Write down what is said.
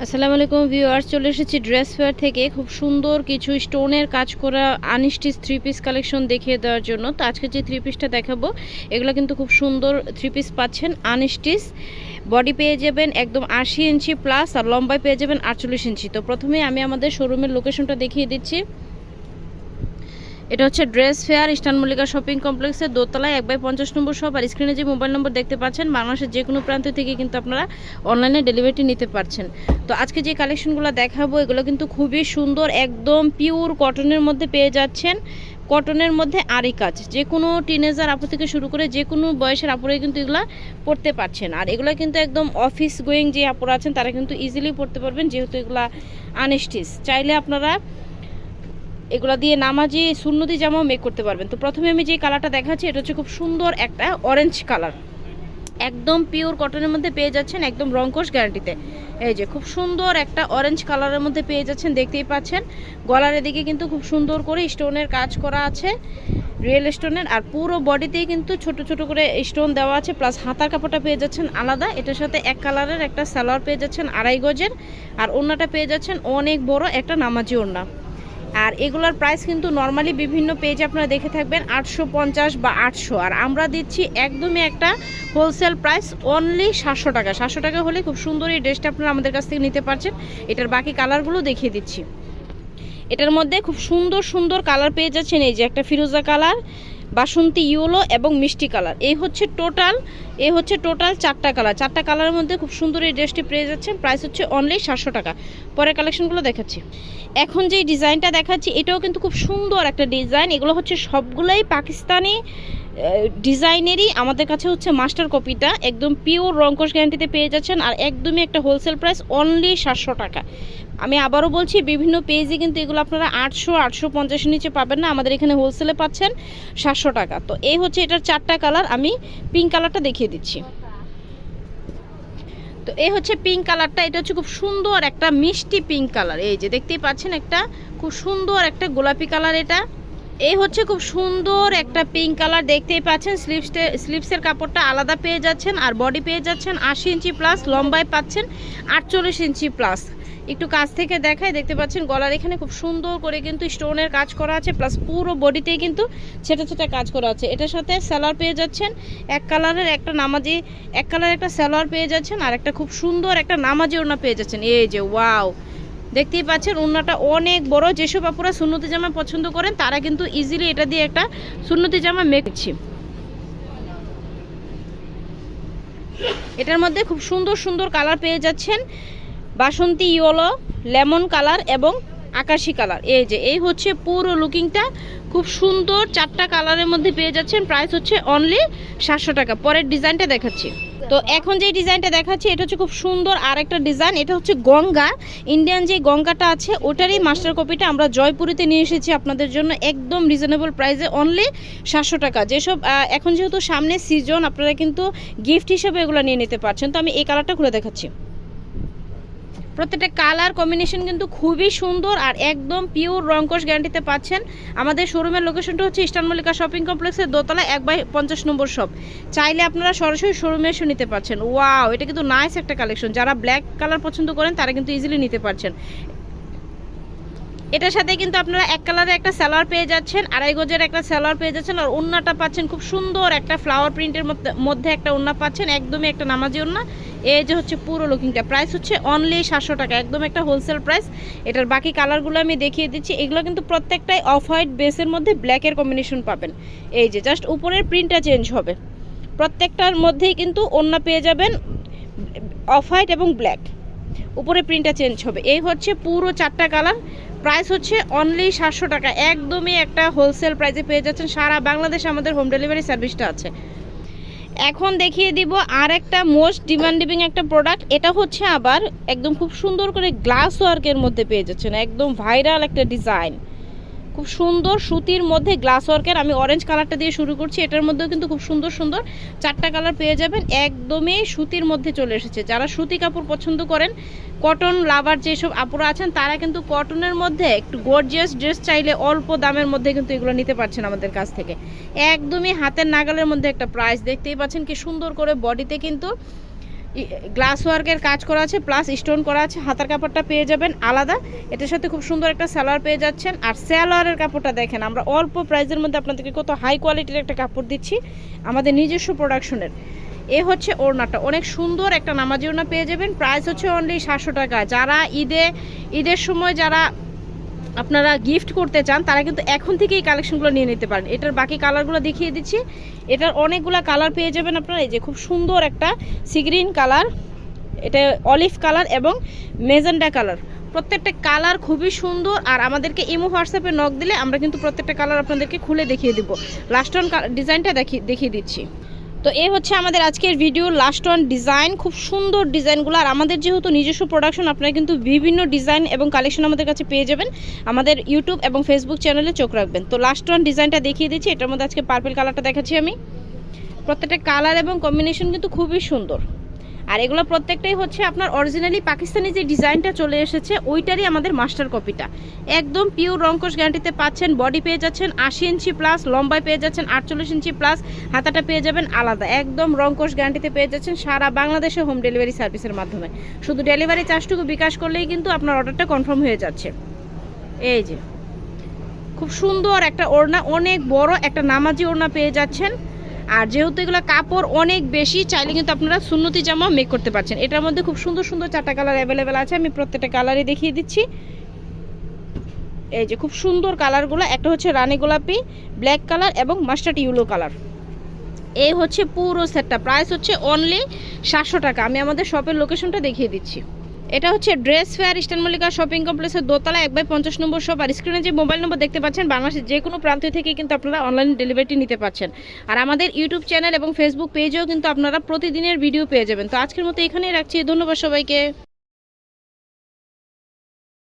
আসসালামু আলাইকুম ভিউয়ার্স, চলে এসেছি ড্রেস ফেয়ার থেকে খুব সুন্দর কিছু স্টোনের কাজ করা আনস্টিচ থ্রি পিস কালেকশন দেখিয়ে দেওয়ার জন্য। তো আজকে যে থ্রি পিসটা দেখাবো এগুলো কিন্তু খুব সুন্দর থ্রি পিস পাচ্ছেন আনস্টিচ। বডি পেয়ে যাবেন একদম 80 ইঞ্চি প্লাস, আর লম্বায় পেয়ে যাবেন 48 ইঞ্চি। তো প্রথমে আমি আমাদের শোরুমের লোকেশনটা দেখিয়ে দিচ্ছি। এটা হচ্ছে dress fair, eastern Mallika shopping কমপ্লেক্সের দোতলায় 1/50 নম্বর শপ। আর স্ক্রিনে যে মোবাইল নম্বর দেখতে পাচ্ছেন, বাংলাদেশের যে কোনো প্রান্ত থেকে কিন্তু আপনারা অনলাইনে ডেলিভারি নিতে পারছেন। তো আজকে যে কালেকশনগুলো দেখাবো এগুলো কিন্তু খুবই সুন্দর, একদম পিওর কটনের মধ্যে পেয়ে যাচ্ছেন। কটনের মধ্যে আরি কাজ, যে কোনো টিনেজার আপু থেকে শুরু করে যে কোনো বয়সের আপুরাই কিন্তু এগুলো পড়তে পারছেন। আর এগুলো কিন্তু একদম অফিস গোয়িং যে আপুরা আছেন তারা কিন্তু ইজিলি পড়তে পারবেন, যেহেতু এগুলা আনস্টিচ। চাইলে আপনারা এগুলা দিয়ে নামাজি সুন্নতি জামাও মেক করতে পারবেন। তো প্রথমে আমি যে কালারটা দেখাচ্ছি এটা হচ্ছে খুব সুন্দর একটা অরেঞ্জ কালার, একদম পিওর কটনের মধ্যে পেয়ে যাচ্ছেন, একদম রংকশ গ্যারান্টিতে। এই যে খুব সুন্দর একটা অরেঞ্জ কালারের মধ্যে পেয়ে যাচ্ছেন, দেখতেই পাচ্ছেন। গলার এদিকে কিন্তু খুব সুন্দর করে স্টোনের কাজ করা আছে, রিয়েল স্টোনের। আর পুরো বডিতেই কিন্তু ছোট ছোট করে স্টোন দেওয়া আছে, প্লাস হাতার কাপড়টা পেয়ে যাচ্ছেন আলাদা। এটার সাথে এক কালারের একটা সালোয়ার পেয়ে যাচ্ছেন 2.5 গজের, আর ওড়নাটা পেয়ে যাচ্ছেন অনেক বড় একটা নামাজি ওড়না। আর এগুলোর প্রাইস কিন্তু নর্মালি বিভিন্ন পেজে আপনারা দেখে থাকবেন 850 বা 800, আর আমরা দিচ্ছি একদমই একটা হোলসেল প্রাইস অনলি 700 টাকা। 700 টাকা হলে খুব সুন্দর এই ড্রেসটা আপনারা আমাদের কাছ থেকে নিতে পারছেন। এটার বাকি কালারগুলো দেখিয়ে দিচ্ছি। এটার মধ্যে খুব সুন্দর সুন্দর কালার পেয়ে যাচ্ছেন। এই যে একটা ফিরোজা কালার, বাসন্তী ইয়েলো এবং মিষ্টি কালার, এই হচ্ছে টোটাল 4টা কালার। 4টা কালারের মধ্যে খুব সুন্দর এই ড্রেসটি পেয়ে যাচ্ছেন। প্রাইস হচ্ছে অনলি 700 টাকা। পরের কালেকশনগুলো দেখাচ্ছি। এখন যে ডিজাইনটা দেখাচ্ছি এটাও কিন্তু খুব সুন্দর একটা ডিজাইন। এগুলো হচ্ছে সবগুলোই পাকিস্তানি ডিজাইনেরই। আমাদের কাছে হচ্ছে মাস্টার কপিটা একদম পিওর রংকশ গ্যারান্টিতে পেয়ে যাচ্ছেন, আর একদমই একটা হোলসেল প্রাইস অনলি 700 টাকা। আমি আবারও বলছি, বিভিন্ন পেজে কিন্তু এগুলো আপনারা 800 850 নিচে পাবেন না, আমাদের এখানে হোলসেলে পাচ্ছেন 700 টাকা। তো এই হচ্ছে এটার 4টা কালার। আমি পিঙ্ক কালারটা দেখিয়ে দিচ্ছি। তো এই হচ্ছে পিঙ্ক কালারটা, এটা হচ্ছে খুব সুন্দর একটা মিষ্টি পিঙ্ক কালার। এই যে দেখতেই পাচ্ছেন, একটা খুব সুন্দর একটা গোলাপি কালার। এটা এই হচ্ছে খুব সুন্দর একটা পিঙ্ক কালার, দেখতেই পাচ্ছেন। স্লিভসের কাপড়টা আলাদা পেয়ে যাচ্ছেন, আর বডি পেয়ে যাচ্ছেন 80 ইঞ্চি প্লাস, লম্বায় পাচ্ছেন 48 ইঞ্চি প্লাস। একটু কাছ থেকে দেখায়, দেখতে পাচ্ছেন গলার এখানে খুব সুন্দর করে কিন্তু স্টোনের কাজ করা আছে, প্লাস পুরো বডিতেই কিন্তু ছোটা ছোটা কাজ করা আছে। এটার সাথে সালোয়ার পেয়ে যাচ্ছেন এক কালারের একটা সালোয়ার পেয়ে যাচ্ছেন, আর একটা খুব সুন্দর একটা নামাজি ওড়না পেয়ে যাচ্ছেন। এই যে ওয়াও, দেখতেই পাচ্ছেন ওড়নাটা অনেক বড়। যেসব আপুরা সুন্নতি জামা পছন্দ করেন তারা কিন্তু ইজিলি এটা দিয়ে একটা সুন্নতি জামা মেকছি। এটার মধ্যে খুব সুন্দর সুন্দর কালার পেয়ে যাচ্ছেন, বাসন্তী ইয়েলো, লেমন কালার এবং আকাশি কালার। এই হচ্ছে পুরো লুকিংটা, খুব সুন্দর 4টা কালারের মধ্যে পেয়ে যাচ্ছেন। প্রাইস হচ্ছে অনলি 700 টাকা। পরের ডিজাইনটা দেখাচ্ছি। তো এখন যে ডিজাইনটা দেখাচ্ছি এটা হচ্ছে খুব সুন্দর আর একটা ডিজাইন। এটা হচ্ছে গঙ্গা, ইন্ডিয়ান যে গঙ্গাটা আছে ওটারই মাস্টার কপিটা আমরা জয়পুরিতে নিয়ে এসেছি আপনাদের জন্য একদম রিজনেবল প্রাইসে অনলি 700 টাকা। যেসব এখন যেহেতু সামনে সিজন, আপনারা কিন্তু গিফট হিসেবে এগুলো নিয়ে নিতে পারছেন। তো আমি এই কালারটা খুলে দেখাচ্ছি। প্রত্যেকটা কালার কম্বিনেশন কিন্তু খুবই সুন্দর, আর একদম পিওর রংকশ গ্যারান্টিতে পাচ্ছেন। আমাদের শোরুমের লোকেশনটা হচ্ছে ইস্টার্ন মল্লিকা শপিং কমপ্লেক্সের দোতলা 1/50 নম্বর শপ। চাইলে আপনারা সরাসরি শোরুমে এসে নিতে পারছেন। ওয়াও, এটা কিন্তু নাইস একটা কালেকশন। যারা ব্ল্যাক কালার পছন্দ করেন তারা কিন্তু ইজিলি নিতে পারছেন। এটার সাথে কিন্তু আপনারা এক কালারের একটা সালোয়ার পেয়ে যাচ্ছেন, 2.5 গজের একটা সালোয়ার পেয়ে যাচ্ছেন, আর ওড়নাটা পাচ্ছেন খুব সুন্দর একটা ফ্লাওয়ার প্রিন্টের মধ্যে একটা ওড়না পাচ্ছেন, একদমই একটা নামাজি ওড়না। এই যে হচ্ছে পুরো লুকিংটা। প্রাইস হচ্ছে অনলি 700 টাকা, একদম একটা হোলসেল প্রাইস। এটার বাকি কালারগুলো আমি দেখিয়ে দিচ্ছি। এগুলো কিন্তু প্রত্যেকটাই অফ হোয়াইট বেসের মধ্যে ব্ল্যাকের কম্বিনেশন পাবেন। এই যে জাস্ট উপরের প্রিন্টটা চেঞ্জ হবে, প্রত্যেকটার মধ্যেই কিন্তু ওড়না পেয়ে যাবেন অফ হোয়াইট এবং ব্ল্যাক, উপরে প্রিন্টটা চেঞ্জ হবে। এই হচ্ছে পুরো 4টা কালার। প্রাইস হচ্ছে অনলি 700 টাকা, একদমই একটা হোলসেল প্রাইসে পেয়ে যাচ্ছেন। সারা বাংলাদেশে আমাদের হোম ডেলিভারি সার্ভিসটা আছে। এখন দেখিয়ে দিব আর একটা মোস্ট ডিমান্ডিং একটা প্রোডাক্ট। এটা হচ্ছে আবার একদম খুব সুন্দর করে গ্লাস ওয়ার্কের মধ্যে পেয়ে যাচ্ছেন, একদম ভাইরাল একটা ডিজাইন, খুব সুন্দর সুতির মধ্যে গ্লাস ওয়ার্কের। আমি অরেঞ্জ কালারটা দিয়ে শুরু করছি। এটার মধ্যেও কিন্তু খুব সুন্দর সুন্দর 4টা কালার পেয়ে যাবেন, একদমই সুতির মধ্যে চলে এসেছে। যারা সুতি কাপড় পছন্দ করেন, কটন লাভার যেসব আপুরা আছেন তারা কিন্তু কটনের মধ্যে একটু গর্জিয়াস ড্রেস চাইলে অল্প দামের মধ্যে কিন্তু এগুলো নিতে পারছেন আমাদের কাছ থেকে, একদমই হাতের নাগালের মধ্যে একটা প্রাইস। দেখতেই পাচ্ছেন কি সুন্দর করে বডিতে কিন্তু গ্লাস ওয়ার্কের কাজ করা আছে প্লাস স্টোন করা আছে। হাতার কাপড়টা পেয়ে যাবেন আলাদা, এটার সাথে খুব সুন্দর একটা সালোয়ার পেয়ে যাচ্ছেন। আর সালোয়ারের কাপড়টা দেখেন, আমরা অল্প প্রাইসের মধ্যে আপনাদেরকে কত হাই কোয়ালিটির একটা কাপড় দিচ্ছি আমাদের নিজস্ব প্রোডাকশনের। এ হচ্ছে ওড়নাটা, অনেক সুন্দর একটা নামাজি ওড়না পেয়ে যাবেন। প্রাইস হচ্ছে অনলি 700 টাকা। যারা ঈদের সময় যারা আপনারা গিফট করতে চান তারা কিন্তু এখন থেকেই কালেকশনগুলো নিয়ে নিতে পারেন। এটার বাকি কালারগুলো দেখিয়ে দিচ্ছি। এটার অনেকগুলো কালার পেয়ে যাবেন আপনারা। এই যে খুব সুন্দর একটা সি গ্রিন কালার, এটা অলিভ কালার এবং মেজেন্ডা কালার, প্রত্যেকটা কালার খুবই সুন্দর। আর আমাদেরকে ইমো হোয়াটসঅ্যাপে নক দিলে আমরা কিন্তু প্রত্যেকটা কালার আপনাদেরকে খুলে দেখিয়ে দিব। লাস্ট অন ডিজাইনটা দেখিয়ে দিচ্ছি। তো এই হচ্ছে আমাদের আজকের ভিডিও লাস্ট ওয়ান ডিজাইন, খুব সুন্দর ডিজাইনগুলো। আর আমাদের যেহেতু নিজস্ব প্রোডাকশন, আপনারা কিন্তু বিভিন্ন ডিজাইন এবং কালেকশন আমাদের কাছে পেয়ে যাবেন। আমাদের ইউটিউব এবং ফেসবুক চ্যানেলে চোখ রাখবেন। তো লাস্ট ওয়ান ডিজাইনটা দেখিয়ে দিচ্ছি। এটার মধ্যে আজকে পার্পল কালারটা দেখাচ্ছি আমি। প্রত্যেকটা কালার এবং কম্বিনেশন কিন্তু খুবই সুন্দর। আর এগুলো প্রত্যেকটাই হচ্ছে আপনার অরিজিনালি পাকিস্তানি যে ডিজাইনটা চলে এসেছে ওইটারই আমাদের মাস্টার কপিটা। একদম পিওর রংকশ গ্যারান্টিতে পাচ্ছেন। বডি পেয়ে যাচ্ছেন 80 ইঞ্চি প্লাস, লম্বায় পেয়ে যাচ্ছেন 48 ইঞ্চি প্লাস, হাতাটা পেয়ে যাবেন আলাদা। একদম রংকশ গ্যারান্টিতে পেয়ে যাচ্ছেন সারা বাংলাদেশে হোম ডেলিভারি সার্ভিসের মাধ্যমে। শুধু ডেলিভারি চার্জটুকু বিকাশ করলেই কিন্তু আপনার অর্ডারটা কনফার্ম হয়ে যাচ্ছে। এই যে খুব সুন্দর একটা ওড়না, অনেক বড় একটা নামাজি ওড়না পেয়ে যাচ্ছেন। আর যেহেতু এগুলো কাপড় অনেক বেশি, চাইলে কিন্তু আপনারা সুন্নতি জামা মেক করতে পারছেন। এটার মধ্যে খুব সুন্দর সুন্দর 4টা কালার অ্যাভেলেবেল আছে। আমি প্রত্যেকটা কালারই দেখিয়ে দিচ্ছি। এই যে খুব সুন্দর কালারগুলো, একটা হচ্ছে রানী গোলাপি, ব্ল্যাক কালার এবং মাস্টার্ড ইয়েলো কালার। এই হচ্ছে পুরো সেটটা। প্রাইস হচ্ছে অনলি 700 টাকা। আমি আমাদের শপের লোকেশনটা দেখিয়ে দিচ্ছি। এটা হচ্ছে dress fair, eastern Mallika shopping কমপ্লেক্সের দোতলা 1/50 নম্বর শপ। আর স্ক্রিনে যে মোবাইল নম্বর দেখতে পাচ্ছেন, বাংলাদেশের যে কোনো প্রান্ত থেকে কিন্তু আপনারা অনলাইন ডেলিভারি নিতে পারছেন। আর আমাদের ইউটিউব চ্যানেল এবং ফেসবুক পেজেও কিন্তু আপনারা প্রতিদিনের ভিডিও পেয়ে যাবেন। তো আজকের মতো এখানেই রাখছি। ধন্যবাদ সবাইকে।